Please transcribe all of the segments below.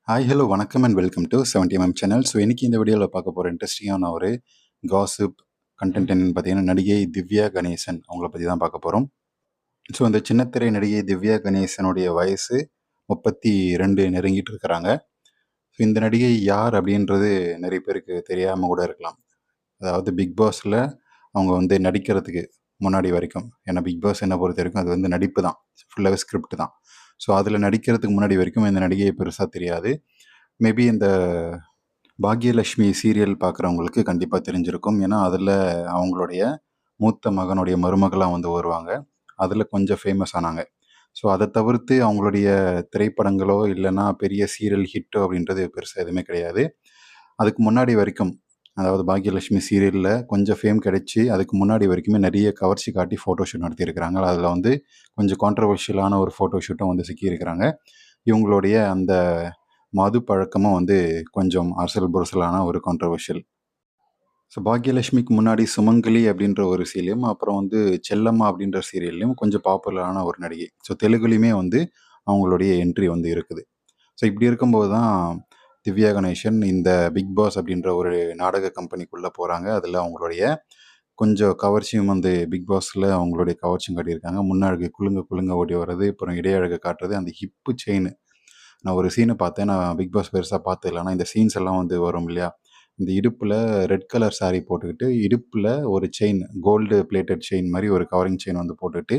Hello வணக்கம் and welcome to 70mm channel. So இன்னைக்கு இந்த வீடியோவில் பார்க்க போகிற இன்ட்ரெஸ்டிங்கான ஒரு காசிப் கண்டென்ட் என்னன்னு பார்த்தீங்கன்னா, நடிகை திவ்யா கணேசன் அவங்கள பற்றி தான் பார்க்க போகிறோம். ஸோ அந்த சின்னத்திரை நடிகை திவ்யா கணேசனுடைய வயசு 32 நெருங்கிட்டு இருக்கிறாங்க. ஸோ இந்த நடிகை யார் அப்படின்றது நிறைய பேருக்கு தெரியாமல் கூட இருக்கலாம். அதாவது பிக் பாஸில் அவங்க வந்து நடிக்கிறதுக்கு முன்னாடி வரைக்கும், ஏன்னா பிக் பாஸ் என்ன பொறுத்த வரைக்கும் அது வந்து நடிப்பு தான், ஃபுல்லாகவே ஸ்கிரிப்ட் தான். ஸோ அதில் நடிக்கிறதுக்கு முன்னாடி வரைக்கும் இந்த நடிகையை பெருசாக தெரியாது. மேபி இந்த பாக்யலட்சுமி சீரியல் பார்க்குறவங்களுக்கு கண்டிப்பாக தெரிஞ்சிருக்கும். ஏன்னா அதில் அவங்களுடைய மூத்த மகனுடைய மருமகளாக வந்து வருவாங்க. அதில் கொஞ்சம் ஃபேமஸ் ஆனாங்க. ஸோ அதை தவிர்த்து அவங்களுடைய திரைப்படங்களோ இல்லைன்னா பெரிய சீரியல் ஹிட்டோ அப்படின்றது பெருசாக எதுவுமே கிடையாது. அதுக்கு முன்னாடி வரைக்கும், அதாவது பாக்யலட்சுமி சீரியலில் கொஞ்சம் ஃபேம் கிடைச்சி அதுக்கு முன்னாடி வரைக்குமே நிறைய கவர்ச்சி காட்டி ஃபோட்டோஷூட் நடத்தியிருக்கிறாங்க. அதில் வந்து கொஞ்சம் கான்ட்ரவர்ஷியலான ஒரு ஃபோட்டோஷூட்டும் வந்து சிக்கியிருக்கிறாங்க. இவங்களுடைய அந்த மது பழக்கமும் வந்து கொஞ்சம் அரசல் புரசலான ஒரு கான்ட்ரவர்ஷியல். ஸோ பாக்யலட்சுமிக்கு முன்னாடி சுமங்கலி அப்படின்ற ஒரு சீரியலும், அப்புறம் வந்து செல்லம்மா அப்படின்ற சீரியல்லையும் கொஞ்சம் பாப்புலரான ஒரு நடிகை. ஸோ தெலுங்குலையுமே வந்து அவங்களுடைய என்ட்ரி வந்து இருக்குது. ஸோ இப்படி இருக்கும்போது தான் திவ்யா கணேசன் இந்த பிக் பாஸ் அப்படின்ற ஒரு நாடக கம்பெனிக்குள்ளே போகிறாங்க. அதில் அவங்களுடைய கொஞ்சம் கவர்ச்சியும் வந்து பிக் பாஸில் அவங்களுடைய கவர்ச்சியும் காட்டியிருக்காங்க. முன்னழகு குலுங்க குலுங்க ஓடி வர்றது, அப்புறம் இடையழகு காட்டுறது, அந்த ஹிப்பு செயின். நான் ஒரு சீனை பார்த்தேன். நான் பிக் பாஸ் பெருசாக பார்த்ததில்ல. ஆனால் இந்த சீன்ஸ் எல்லாம் வந்து வரும் இல்லையா? இந்த இடுப்பில் ரெட் கலர் சாரி போட்டுக்கிட்டு, இடுப்பில் ஒரு செயின், கோல்டு பிளேட்டட் செயின் மாதிரி ஒரு கவரிங் செயின் வந்து போட்டுட்டு,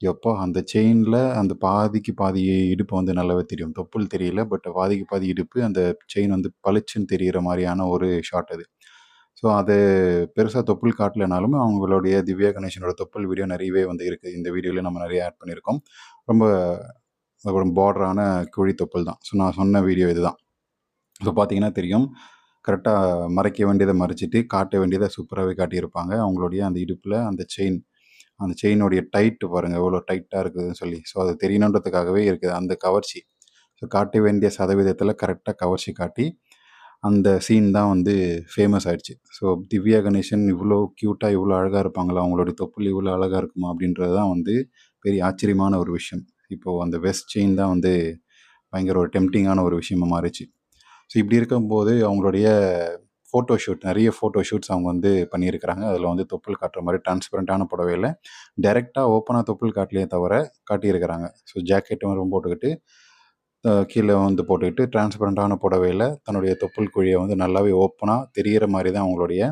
எப்பா அந்த செயினில் அந்த பாதிக்கு பாதி இடுப்பு வந்து நல்லாவே தெரியும். தொப்புள் தெரியல, பட் பாதிக்கு பாதி இடுப்பு, அந்த செயின் வந்து பளிச்சுன்னு தெரிகிற மாதிரியான ஒரு ஷாட் அது. ஸோ அது பெருசாக தொப்புள் காட்டலைனாலும் அவங்களுடைய திவ்யா கணேசனோட தொப்புள் வீடியோ நிறையவே வந்து இருக்குது. இந்த வீடியோவில் நம்ம நிறைய ஆட் பண்ணியிருக்கோம். ரொம்ப ஒரு பார்டரான குழி தொப்புள் தான். ஸோ நான் சொன்ன வீடியோ இதுதான். ஸோ பார்த்தீங்கன்னா தெரியும். கரெக்டாக மறைக்க வேண்டியதை மறைச்சிட்டு, காட்ட வேண்டியதை சூப்பராகவே காட்டியிருப்பாங்க. அவங்களுடைய அந்த இடுப்பில் அந்த செயின், அந்த செயினுடைய டைட்டு பாருங்கள் எவ்வளோ டைட்டாக இருக்குதுன்னு சொல்லி. ஸோ அது தெரியணுன்றதுக்காகவே இருக்குது அந்த கவர்ச்சி. ஸோ காட்ட வேண்டிய சதவீதத்தில் கரெக்டாக கவர்ச்சி காட்டி, அந்த சீன் தான் வந்து ஃபேமஸ் ஆயிடுச்சு. ஸோ திவ்யா கணேசன் இவ்வளோ க்யூட்டாக இவ்வளோ அழகாக இருப்பாங்களா? அவங்களுடைய தொப்புள் இவ்வளோ அழகாக இருக்குமா? அப்படின்றது தான் வந்து பெரிய ஆச்சரியமான ஒரு விஷயம். இப்போது அந்த வெஸ்ட் செயின் தான் வந்து பயங்கர ஒரு டெம்ப்டிங்கான ஒரு விஷயமா மாறிச்சு. ஸோ இப்படி இருக்கும்போது அவங்களுடைய நிறைய ஃபோட்டோ ஷூட்ஸ் அவங்க வந்து பண்ணியிருக்கிறாங்க. அதில் வந்து தொப்புள் காட்டுற மாதிரி டிரான்ஸ்பரண்ட்டான புடவையில டைரெக்டாக ஓப்பனாக தொப்புள் காட்டலையே தவிர காட்டியிருக்கிறாங்க. ஸோ ஜாக்கெட் மாதிரி போட்டுக்கிட்டு, கீழே வந்து போட்டுக்கிட்டு டிரான்ஸ்பரண்ட்டான புடவையில தன்னுடைய தொப்புள் குழியை வந்து நல்லாவே ஓப்பனாக தெரிகிற மாதிரி தான் அவங்களுடைய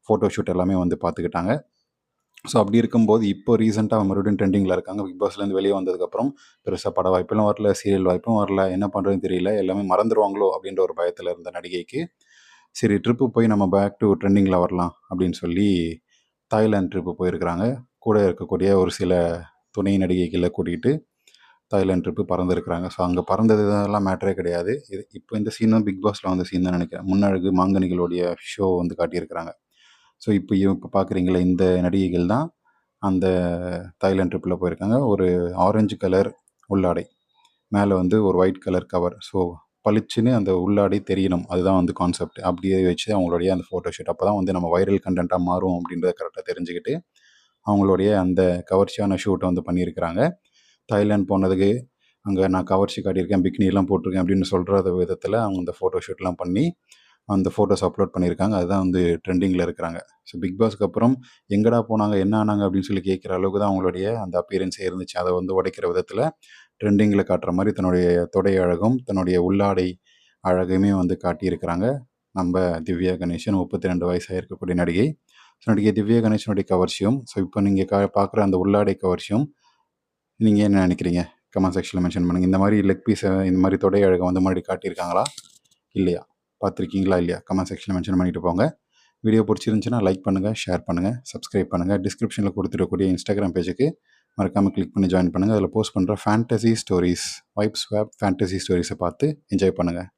ஃபோட்டோ ஷூட் எல்லாமே வந்து பார்த்துக்கிட்டாங்க. ஸோ அப்படி இருக்கும்போது இப்போ ரீசெண்டாக மறுபடியும் ட்ரெண்டிங்கில் இருக்காங்க. பிக் பாஸ்லேருந்து வெளியே வந்ததுக்கப்புறம் பெருசாக பட வாய்ப்பெல்லாம் வரல, சீரியல் வாய்ப்பும் வரல. என்ன பண்ணுறதுன்னு தெரியல. எல்லாமே மறந்துடுவாங்களோ அப்படின்ற ஒரு பயத்தில் இருந்த நடிகைக்கு, சரி ட்ரிப்பு போய் நம்ம பேக் டு ட்ரெண்டிங்கில் வரலாம் அப்படின்னு சொல்லி தாய்லாந்து ட்ரிப்பு போயிருக்கிறாங்க. கூட இருக்கக்கூடிய ஒரு சில துணை நடிகைகளை கூட்டிகிட்டு தாய்லாந்து ட்ரிப்பு பறந்துருக்கிறாங்க. ஸோ அங்கே பறந்தது இதெல்லாம் மேட்டரே கிடையாது. இது இப்போ இந்த சீனும் பிக் பாஸில் வந்த சீன் தான் நினைக்கிறேன். முன்னழகு மாங்கனிகளுடைய ஷோ வந்து காட்டியிருக்கிறாங்க. ஸோ இப்போ பார்க்குறீங்களா, இந்த நடிகைகள் தான் அந்த தாய்லாந்து ட்ரிப்பில் போயிருக்காங்க. ஒரு ஆரஞ்சு கலர் உள்ளாடை, மேலே வந்து ஒரு ஒயிட் கலர் கவர். ஸோ பளிச்சுன்னு அந்த உள்ளாடை தெரியணும், அதுதான் வந்து கான்செப்ட். அப்படியே வச்சு அவங்களுடைய அந்த ஃபோட்டோஷூட் அப்போ தான் வந்து நம்ம வைரல் கண்டென்ட்டாக மாறும் அப்படின்றத கரெக்டாக தெரிஞ்சுக்கிட்டு அவங்களுடைய அந்த கவர்ச்சியான ஷூட்டை வந்து பண்ணியிருக்கிறாங்க. தாய்லாந்து போனதுக்கு அங்கே நான் கவர்ச்சி காட்டியிருக்கேன், பிக்னிலாம் போட்டிருக்கேன் அப்படின்னு சொல்கிற விதத்தில் அவங்க அந்த ஃபோட்டோஷூட்லாம் பண்ணி அந்த ஃபோட்டோஸ் அப்லோட் பண்ணியிருக்காங்க. அதுதான் வந்து ட்ரெண்டிங்கில் இருக்கிறாங்க. ஸோ பிக் பாஸ்க்கு அப்புறம் எங்கடா போனாங்க, என்ன ஆனாங்க அப்படின்னு சொல்லி கேட்குற அளவுக்கு தான் அவங்களுடைய அந்த அப்பியரன்ஸே இருந்துச்சு. அதை வந்து உடைக்கிற விதத்தில் ட்ரெண்டிங்கில் காட்டுற மாதிரி தன்னுடைய தொடை அழகும் தன்னுடைய உள்ளாடை அழகையுமே வந்து காட்டியிருக்கிறாங்க நம்ம திவ்யா கணேசன். 32 வயசாக இருக்கக்கூடிய நடிகை. ஸோ நடிகை திவ்யா கணேசனுடைய கவர்ச்சியும், ஸோ இப்போ நீங்கள் பார்க்குற அந்த உள்ளாடை கவர்ச்சியும் நீங்கள் என்ன நினைக்கிறீங்க? கமெண்ட் செக்ஷனில் மென்ஷன் பண்ணுங்கள். இந்த மாதிரி லெக் பீஸை, இந்த மாதிரி தொடை அழகை வந்து முன்னாடி காட்டியிருக்காங்களா இல்லையா? பார்த்துருக்கீங்களா இல்லையா? கமெண்ட் செக்ஷனில் மென்ஷன் பண்ணிட்டு போங்க. வீடியோ பிடிச்சிருந்துச்சுன்னா லைக் பண்ணுங்கள், ஷேர் பண்ணுங்கள், சப்ஸ்கிரைப் பண்ணுங்கள். டிஸ்கிரிப்ஷனில் கொடுத்துருக்கக்கூடிய இன்ஸ்டாகிராம் பேஜுக்கு மறக்காமல் கிளிக் பண்ணி ஜாயின் பண்ணுங்கள். அதில் போஸ்ட் பண்ணுற ஃபேண்டசி ஸ்டோரிஸ், வைப்ஸ் வேப் ஃபேண்டசி ஸ்டோரிஸை பார்த்து என்ஜாய் பண்ணுங்கள்.